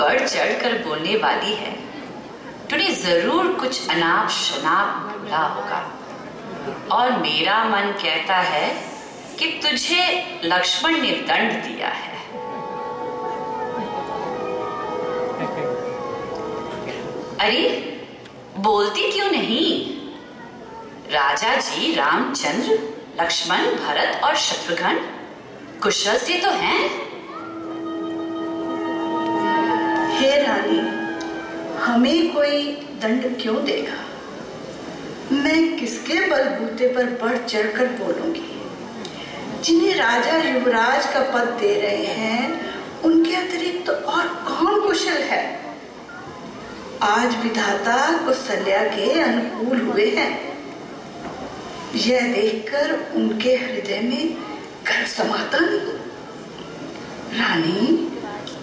बढ़ चढ़ कर बोलने वाली है, तूने जरूर कुछ अनाप शनाप बोला होगा और मेरा मन कहता है कि तुझे लक्ष्मण ने दंड दिया है। अरे बोलती क्यों नहीं? राजा जी रामचंद्र, लक्ष्मण, भरत और शत्रुघ्न कुशल से तो हैं। हे रानी, हमें कोई दंड क्यों देगा? मैं किसके बलबूते पर बढ़ चढ़कर बोलूंगी? जिन्हें राजा युवराज का पद दे रहे हैं उनके अतिरिक्त तो और कौन कुशल है? आज विधाता कौशल्या के अनुकूल हुए हैं। यह देखकर उनके हृदय में गर्व समाता नहीं। रानी,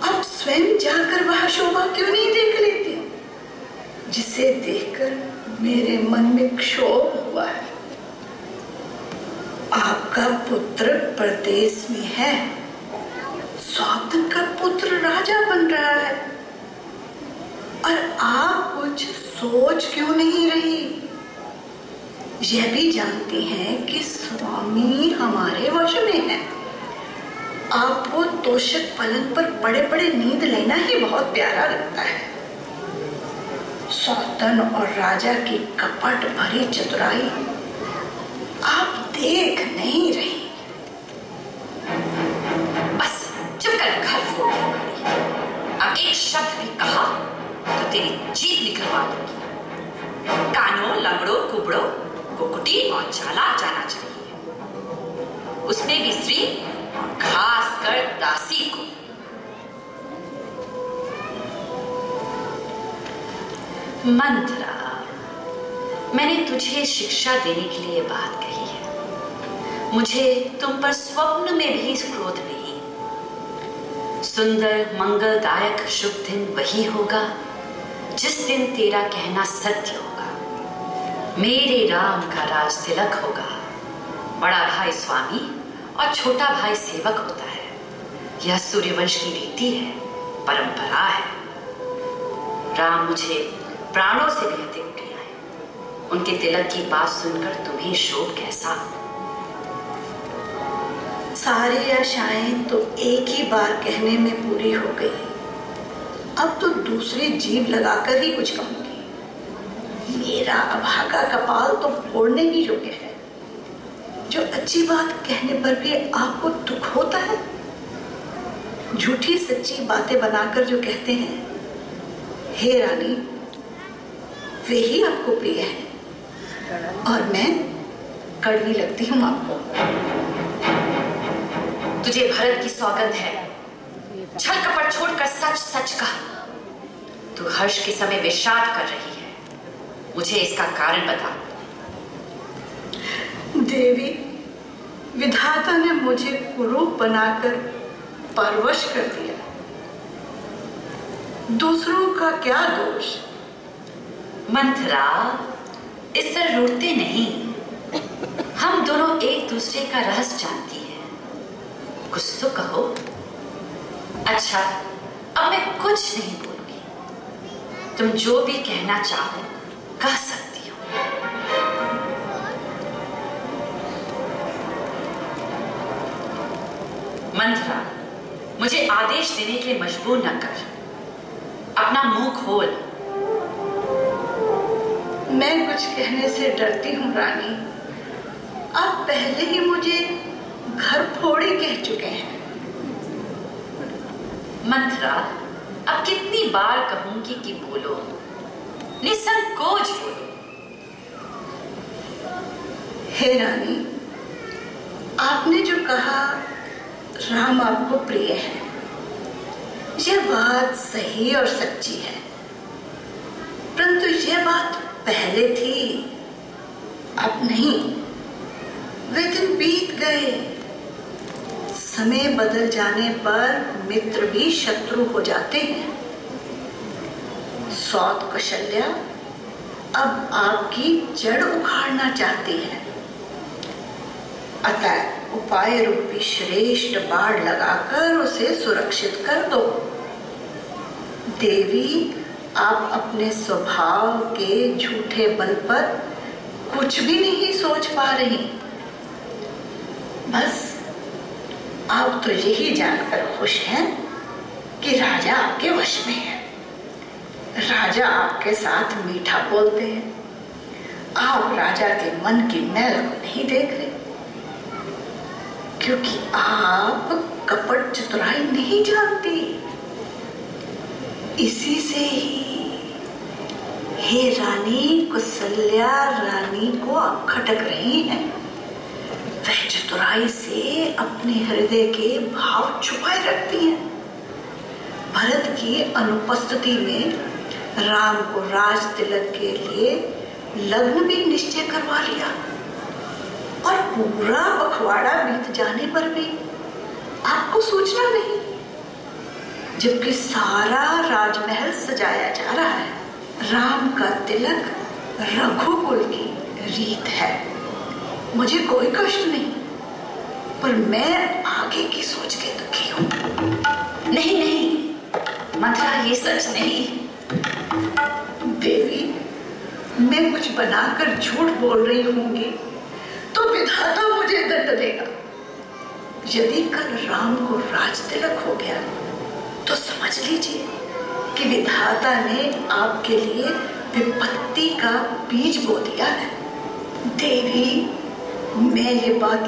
अब स्वयं जाकर वह शोभा क्यों नहीं देख लेती जिसे देखकर मेरे मन में क्षोभ हुआ है? आपका पुत्र परदेश में है, सौतन का पुत्र राजा बन रहा है और आप कुछ सोच क्यों नहीं रही? यह भी जानती हैं कि स्वामी हमारे वश में है। आपको तोषक पलंग पर बड़े बड़े नींद लेना ही बहुत प्यारा लगता है। सौतन और राजा की कपट भरी चतुराई आप देख नहीं रही। बस चुप कर, घर फोड़ दूंगी। अब एक शब्द भी कहा तो तेरी जीभ निकलवा दूंगी। कानों, लंगड़ों, कुबड़ों को कुटी और झाला जाना चाहिए, उसमें भी स्त्री और खास कर दासी को। मंथरा, मैंने तुझे शिक्षा देने के लिए बात कही है। मुझे तुम पर स्वप्न में भी क्रोध नहीं। सुंदर मंगलदायक शुभ दिन वही होगा जिस दिन तेरा कहना सत्य होगा। मेरे राम का राज तिलक होगा। बड़ा भाई स्वामी और छोटा भाई सेवक होता है। यह सूर्यवंश की रीति है, परंपरा है। राम मुझे प्राणों से भी अधिक प्रिय है। उनके तिलक की बात सुनकर तुम्हें शोक कैसा? सारी आशाएं तो एक ही बार कहने में पूरी हो गई। अब तो दूसरी जीभ लगाकर ही कुछ कहूंगी। मेरा अभागा कपाल तो फोड़ने ही योग्य है। जो अच्छी बात कहने पर भी आपको दुख होता है। झूठी सच्ची बातें बनाकर जो कहते हैं, हे रानी, वे ही आपको प्रिय है और मैं कड़वी लगती हूँ आपको। तुझे भरत की सौगंध है, छल कपट छोड़कर सच सच कहा। तू हर्ष के समय विषाद कर रही है, मुझे इसका कारण बता। देवी, विधाता ने मुझे कुरूप बनाकर परवश कर दिया। दूसरों का क्या दोष? मंथरा, इस तरह रूठते नहीं। हम दोनों एक दूसरे का रहस्य जानती हैं। कुछ तो कहो। अच्छा, अब मैं कुछ नहीं बोलूंगी। तुम जो भी कहना चाहो कह सकती हो। मंथरा, मुझे आदेश देने के लिए मजबूर न कर। अपना मुंह खोल। मैं कुछ कहने से डरती हूँ रानी। आप पहले ही मुझे घर फोड़ी कह चुके हैं। मंथरा, अब कितनी बार कहूंगी कि बोलो, निसंकोच बोलो। हे रानी, आपने जो कहा राम आपको प्रिय है, यह बात सही और सच्ची है। परंतु यह बात पहले थी, अब नहीं। वे दिन बीत गए। समय बदल जाने पर मित्र भी शत्रु हो जाते हैं। सौत कौशल्या अब आपकी जड़ उखाड़ना चाहती है। अतः उपाय रूपी श्रेष्ठ बाढ़ लगाकर उसे सुरक्षित कर दो। देवी, आप अपने स्वभाव के झूठे बल पर कुछ भी नहीं सोच पा रही। बस आप तो यही जानकर खुश हैं कि राजा आपके वश में है। राजा आपके साथ मीठा बोलते हैं। आप राजा के मन की मैल को नहीं देख रहे, क्योंकि आप कपट चतुराई नहीं जानती। इसी से ही हे रानी कौसल्या रानी को आप खटक रही हैं। वह चतुराई से अपने हृदय के भाव छुपाए रखती हैं। भरत की अनुपस्थिति में राम को राज तिलक के लिए लग्न भी निश्चय करवा लिया, और पूरा पखवाड़ा बीत जाने पर भी आपको सूचना नहीं, जबकि सारा राजमहल सजाया जा रहा है। राम का तिलक रघुकुल की रीत है। मुझे कोई कष्ट नहीं, पर मैं आगे की सोच के दुखी हूँ। नहीं नहीं मंत्रा, ये सच नहीं। देवी, मैं कुछ बनाकर झूठ बोल रही होंगी तो विधाता मुझे दंड देगा। यदि कल राम को राज तिलक हो गया तो समझ लीजिए कि विधाता ने आपके लिए विपत्ति का बीज बो दिया है। देवी, मैं ये बात